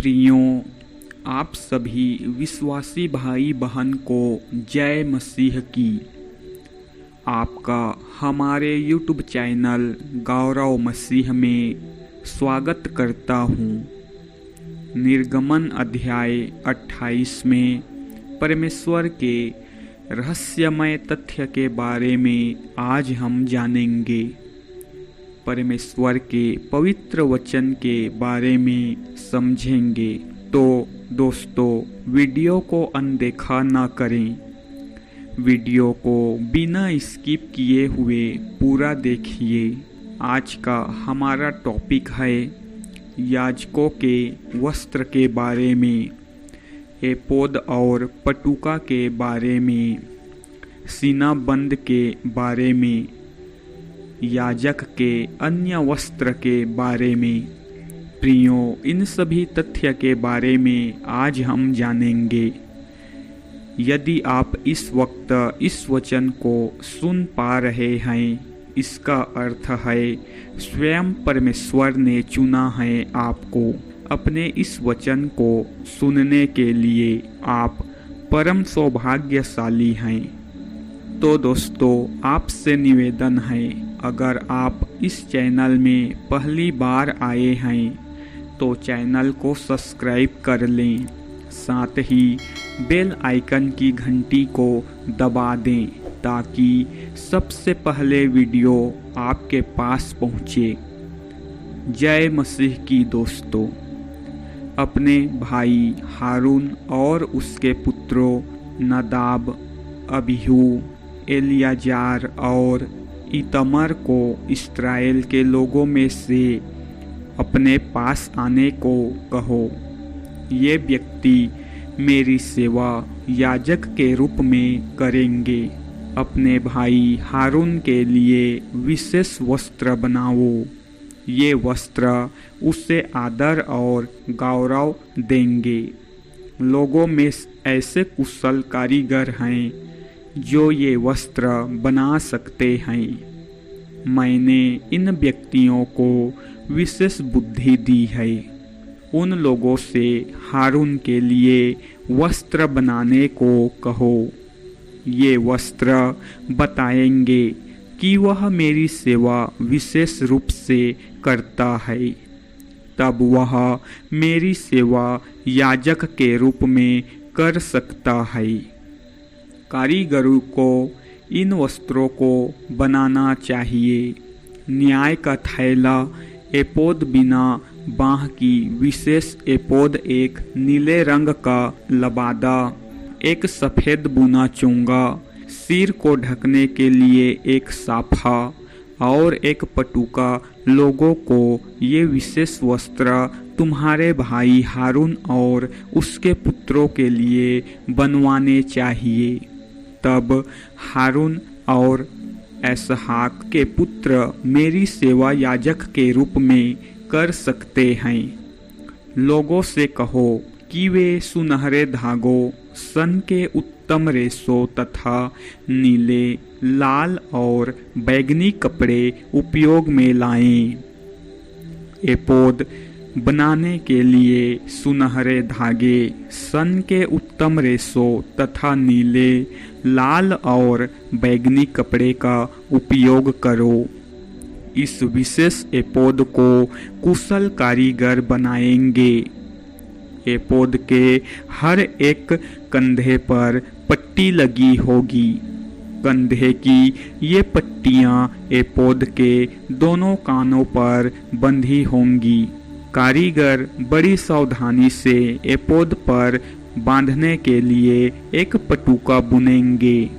प्रियों, आप सभी विश्वासी भाई बहन को जय मसीह की। आपका हमारे YouTube चैनल गौरव मसीह में स्वागत करता हूँ। निर्गमन अध्याय 28 में परमेश्वर के रहस्यमय तथ्य के बारे में आज हम जानेंगे। परमेश्वर के पवित्र वचन के बारे में समझेंगे। तो दोस्तों, वीडियो को अनदेखा ना करें। वीडियो को बिना स्किप किए हुए पूरा देखिए। आज का हमारा टॉपिक है याजकों के वस्त्र के बारे में, एपोद और पटुका के बारे में, सीनाबंद के बारे में, याजक के अन्य वस्त्र के बारे में। प्रियों, इन सभी तथ्य के बारे में आज हम जानेंगे। यदि आप इस वक्त इस वचन को सुन पा रहे हैं, इसका अर्थ है स्वयं परमेश्वर ने चुना है आपको अपने इस वचन को सुनने के लिए। आप परम सौभाग्यशाली हैं। तो दोस्तों, आपसे निवेदन है, अगर आप इस चैनल में पहली बार आए हैं तो चैनल को सब्सक्राइब कर लें, साथ ही बेल आइकन की घंटी को दबा दें ताकि सबसे पहले वीडियो आपके पास पहुंचे। जय मसीह की दोस्तों। अपने भाई हारून और उसके पुत्रों नदाब, अबीहू, एलियाजार और इतमर को इस्राएल के लोगों में से अपने पास आने को कहो। ये व्यक्ति मेरी सेवा याजक के रूप में करेंगे। अपने भाई हारून के लिए विशेष वस्त्र बनाओ। ये वस्त्र उसे आदर और गौरव देंगे। लोगों में ऐसे कुशल कारीगर हैं जो ये वस्त्र बना सकते हैं। मैंने इन व्यक्तियों को विशेष बुद्धि दी है। उन लोगों से हारून के लिए वस्त्र बनाने को कहो। ये वस्त्र बताएंगे कि वह मेरी सेवा विशेष रूप से करता है। तब वह मेरी सेवा याजक के रूप में कर सकता है। कारीगरों को इन वस्त्रों को बनाना चाहिए। न्याय का थैला, एपोद बिना बाह की विशेष एपोद, एक नीले रंग का लबादा, एक सफ़ेद बुना चोंगा, सिर को ढकने के लिए एक साफा और एक पटुका। लोगों को ये विशेष वस्त्र तुम्हारे भाई हारून और उसके पुत्रों के लिए बनवाने चाहिए। तब हारून और इसहाक के पुत्र मेरी सेवा याजक के रूप में कर सकते हैं। लोगों से कहो कि वे सुनहरे धागों, सन के उत्तम रेशों तथा नीले, लाल और बैंगनी कपड़े उपयोग में लाएं। एपोद बनाने के लिए सुनहरे धागे, सन के उत्तम रेशों तथा नीले, लाल और बैंगनी कपड़े का उपयोग करो। इस विशेष एपोद को कुशल कारीगर बनाएंगे। एपोद के हर एक कंधे पर पट्टी लगी होगी। कंधे की ये पट्टियां एपोद के दोनों कानों पर बंधी होंगी। कारीगर बड़ी सावधानी से एपोद पर बांधने के लिए एक पटुका बुनेंगे।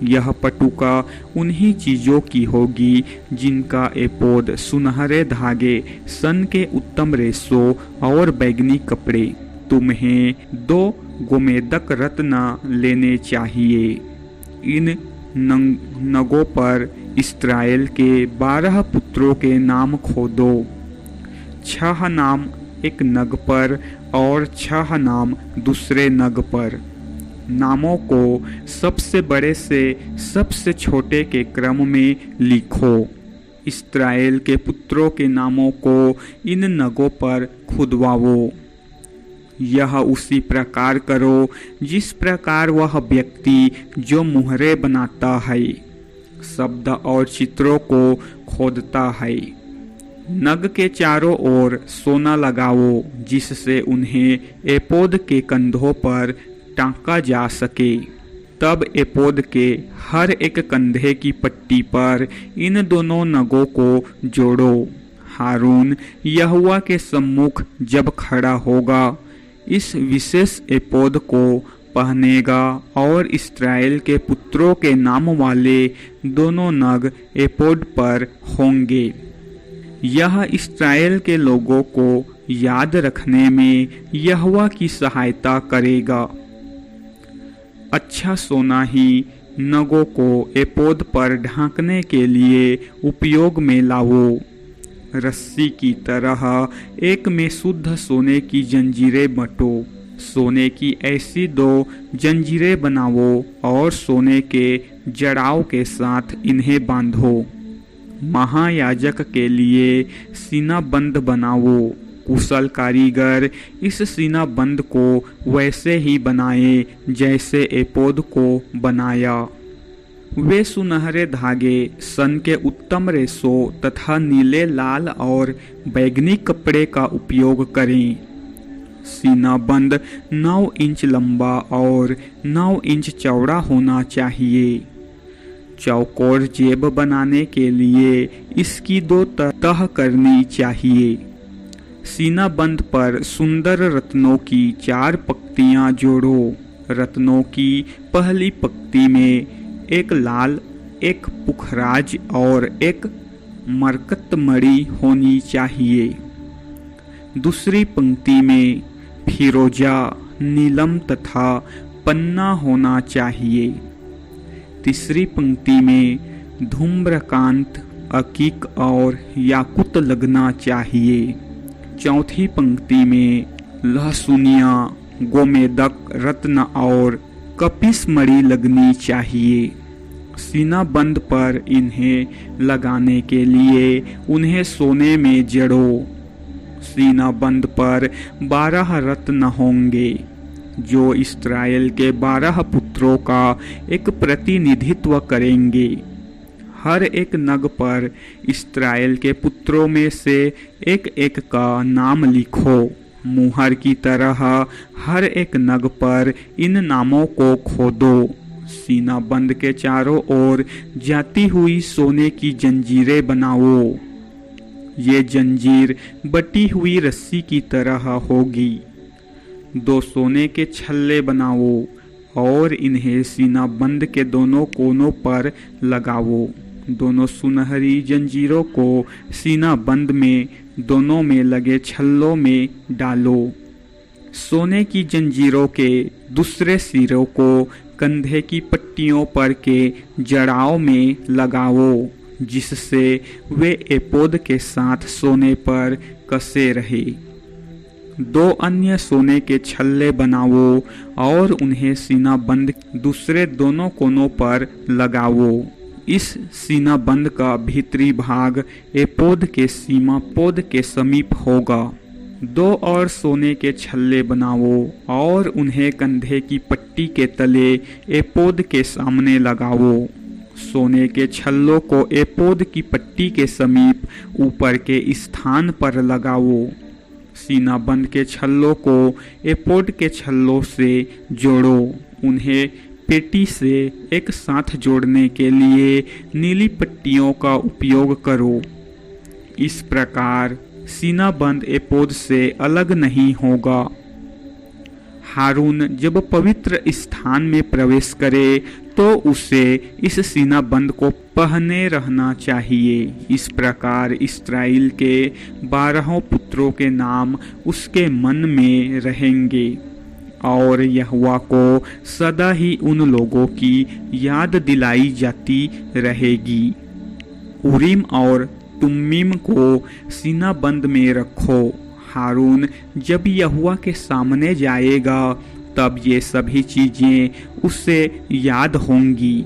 यह पटुका उन्हीं चीज़ों की होगी जिनका एपोद सुनहरे धागे, सन के उत्तम रेशों और बैंगनी कपड़े। तुम्हें 2 गोमेदक रत्न लेने चाहिए। इन नगों पर इस्राएल के 12 पुत्रों के नाम खोदो। 6 नाम एक नग पर और 6 नाम दूसरे नग पर। नामों को सबसे बड़े से सबसे छोटे के क्रम में लिखो। इस्राएल के पुत्रों के नामों को इन नगों पर खुदवाओ। यह उसी प्रकार करो जिस प्रकार वह व्यक्ति जो मुहरे बनाता है, शब्द और चित्रों को खोदता है। नग के चारों ओर सोना लगाओ जिससे उन्हें एपोद के कंधों पर टांका जा सके। तब एपोद के हर एक कंधे की पट्टी पर इन दोनों नगों को जोड़ो। हारून यहोवा के सम्मुख जब खड़ा होगा, इस विशेष एपोद को पहनेगा और इस्राएल के पुत्रों के नाम वाले दोनों नग एपोद पर होंगे। यह इस्राएल के लोगों को याद रखने में यहोवा की सहायता करेगा। अच्छा सोना ही नगों को एपोद पर ढांकने के लिए उपयोग में लाओ। रस्सी की तरह एक में शुद्ध सोने की जंजीरें बटो। सोने की ऐसी 2 जंजीरें बनाओ और सोने के जड़ाव के साथ इन्हें बांधो। महायाजक के लिए सीना बंद बनाओ। कुशल कारीगर इस सीना बंद को वैसे ही बनाए जैसे एपोद को बनाया। वे सुनहरे धागे, सन के उत्तम रेशों तथा नीले, लाल और बैंगनी कपड़े का उपयोग करें। सीना बंद 9 इंच लंबा और 9 इंच चौड़ा होना चाहिए। चौकोर जेब बनाने के लिए इसकी 2 तह करनी चाहिए। सीना बंद पर सुंदर रत्नों की 4 पंक्तियां जोड़ो। रत्नों की पहली पंक्ति में एक लाल, एक पुखराज और एक मरकत मणि होनी चाहिए। दूसरी पंक्ति में फिरोजा, नीलम तथा पन्ना होना चाहिए। तीसरी पंक्ति में धूम्रकांत, अकीक और याकुत लगना चाहिए। चौथी पंक्ति में लहसुनिया, गोमेदक, रत्न और कपिस मणि लगनी चाहिए। सीना बंद पर इन्हें लगाने के लिए उन्हें सोने में जड़ो। सीना बंद पर 12 रत्न होंगे जो इस्राएल के 12 पुत्रों का एक प्रतिनिधित्व करेंगे। हर एक नग पर इस्राएल के पुत्रों में से एक एक का नाम लिखो। मुहर की तरह हर एक नग पर इन नामों को खोदो। सीना बंद के चारों ओर जाती हुई सोने की जंजीरें बनाओ। ये जंजीर बटी हुई रस्सी की तरह होगी। 2 सोने के छल्ले बनाओ और इन्हें सीना बंद के दोनों कोनों पर लगाओ। दोनों सुनहरी जंजीरों को सीना बंद में दोनों में लगे छल्लों में डालो। सोने की जंजीरों के दूसरे सिरों को कंधे की पट्टियों पर के जड़ाव में लगाओ जिससे वे एपोद के साथ सोने पर कसे रहे। 2 अन्य सोने के छल्ले बनाओ और उन्हें सीना बंद दूसरे दोनों कोनों पर लगाओ। इस सीना बंद का भीतरी भाग एपोद के सीमा पोद के समीप होगा। 2 और सोने के छल्ले बनाओ और उन्हें कंधे की पट्टी के तले एपोद के सामने लगाओ। सोने के छल्लों को एपोद की पट्टी के समीप ऊपर के स्थान पर लगाओ। सीना बंद के छल्लों को एपोद के छल्लों से जोड़ो। उन्हें पेटी से एक साथ जोड़ने के लिए नीली पट्टियों का उपयोग करो। इस प्रकार सीना बंद एपोद से अलग नहीं होगा। हारून जब पवित्र स्थान में प्रवेश करे तो उसे इस सीना बंद को पहने रहना चाहिए। इस प्रकार इस्राएल के 12 पुत्रों के नाम उसके मन में रहेंगे और यहोवा को सदा ही उन लोगों की याद दिलाई जाती रहेगी। उरीम और तुम्मीम को सीना बंद में रखो। हारून जब यहोवा के सामने जाएगा तब ये सभी चीजें उससे याद होंगी।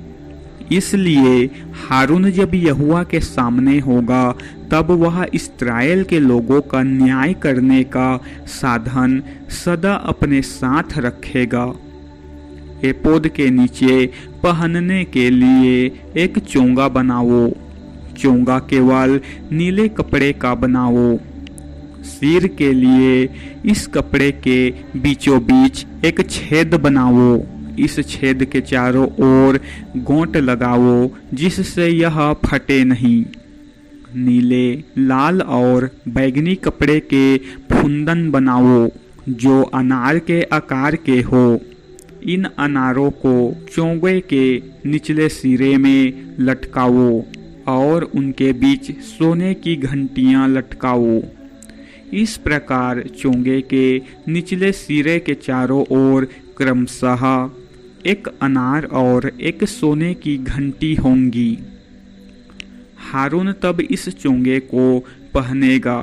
इसलिए हारून जब यहोवा के सामने होगा तब वह इस्राएल के लोगों का न्याय करने का साधन सदा अपने साथ रखेगा। एपोद के नीचे पहनने के लिए एक चोंगा बनाओ। चोंगा केवल नीले कपड़े का बनाओ। सिर के लिए इस कपड़े के बीचों बीच एक छेद बनाओ। इस छेद के चारों ओर गोंट लगाओ जिससे यह फटे नहीं। नीले, लाल और बैंगनी कपड़े के फुंदन बनाओ जो अनार के आकार के हो। इन अनारों को चोंगे के निचले सिरे में लटकाओ और उनके बीच सोने की घंटियां लटकाओ। इस प्रकार चोंगे के निचले सिरे के चारों ओर क्रमशः एक अनार और एक सोने की घंटी होंगी। हारून तब इस चोंगे को पहनेगा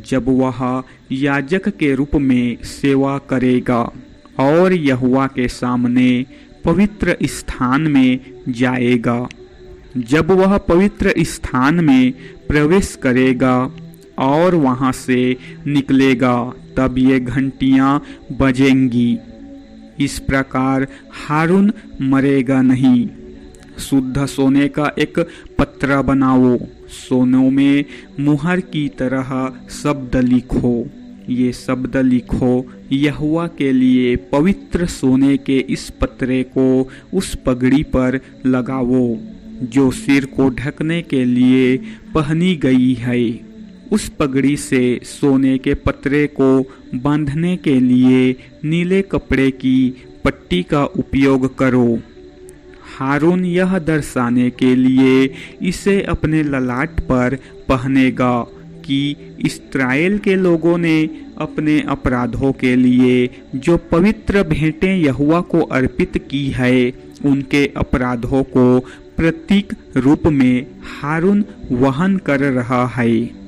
जब वह याजक के रूप में सेवा करेगा और यहोवा के सामने पवित्र स्थान में जाएगा। जब वह पवित्र स्थान में प्रवेश करेगा और वहां से निकलेगा तब ये घंटियां बजेंगी। इस प्रकार हारून मरेगा नहीं। शुद्ध सोने का एक पत्रा बनाओ। सोनों में मुहर की तरह शब्द लिखो। ये शब्द लिखो, यहोवा के लिए पवित्र सोने के इस पत्रे को उस पगड़ी पर लगाओ जो सिर को ढकने के लिए पहनी गई है। उस पगड़ी से सोने के पत्रे को बांधने के लिए नीले कपड़े की पट्टी का उपयोग करो। हारून यह दर्शाने के लिए इसे अपने ललाट पर पहनेगा कि इस्राएल के लोगों ने अपने अपराधों के लिए जो पवित्र भेंटें यहोवा को अर्पित की है, उनके अपराधों को प्रतीक रूप में हारून वहन कर रहा है।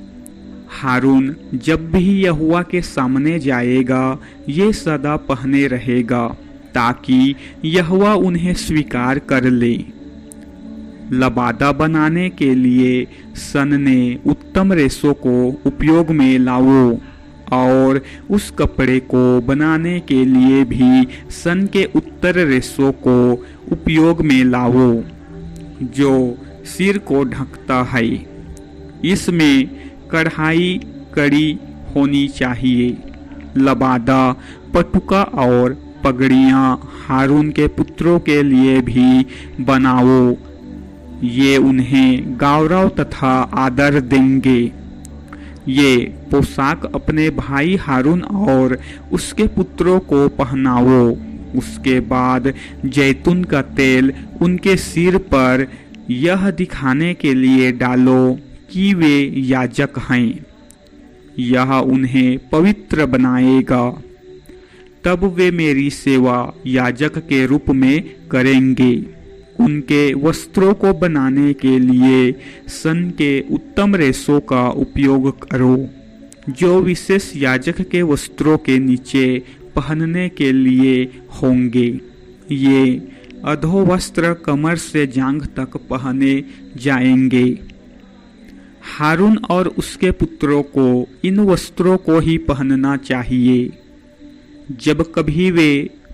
हारून जब भी यहोवा के सामने जाएगा ये सदा पहने रहेगा ताकि यहोवा उन्हें स्वीकार कर ले। लबादा बनाने के लिए सनने उत्तम रेशों को उपयोग में लाओ और उस कपड़े को बनाने के लिए भी सन के उत्तर रेशों को उपयोग में लाओ जो सिर को ढकता है। इसमें कढ़ाई कड़ी होनी चाहिए। लबादा, पटुका और पगड़ियां हारून के पुत्रों के लिए भी बनाओ। ये उन्हें गौरव तथा आदर देंगे। ये पोशाक अपने भाई हारून और उसके पुत्रों को पहनाओ। उसके बाद जैतून का तेल उनके सिर पर यह दिखाने के लिए डालो कि वे याजक हैं। यह उन्हें पवित्र बनाएगा। तब वे मेरी सेवा याजक के रूप में करेंगे। उनके वस्त्रों को बनाने के लिए सन के उत्तम रेशों का उपयोग करो जो विशेष याजक के वस्त्रों के नीचे पहनने के लिए होंगे। ये अधोवस्त्र कमर से जांघ तक पहने जाएंगे। हारून और उसके पुत्रों को इन वस्त्रों को ही पहनना चाहिए। जब कभी वे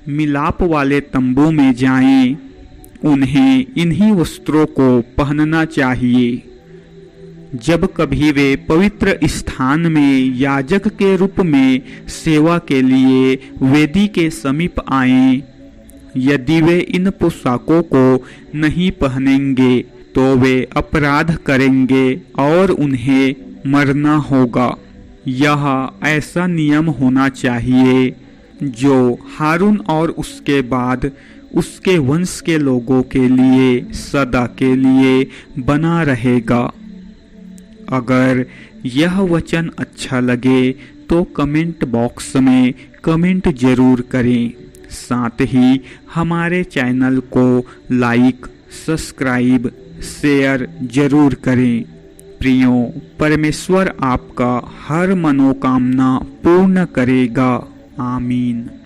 मिलाप वाले तंबू में जाएं, उन्हें इन्हीं वस्त्रों को पहनना चाहिए। जब कभी वे पवित्र स्थान में याजक के रूप में सेवा के लिए वेदी के समीप आएं, यदि वे इन पोशाकों को नहीं पहनेंगे तो वे अपराध करेंगे और उन्हें मरना होगा। यह ऐसा नियम होना चाहिए जो हारून और उसके बाद उसके वंश के लोगों के लिए सदा के लिए बना रहेगा। अगर यह वचन अच्छा लगे तो कमेंट बॉक्स में कमेंट जरूर करें। साथ ही हमारे चैनल को लाइक, सब्सक्राइब, शेयर जरूर करें। प्रियो, परमेश्वर आपका हर मनोकामना पूर्ण करेगा। आमीन।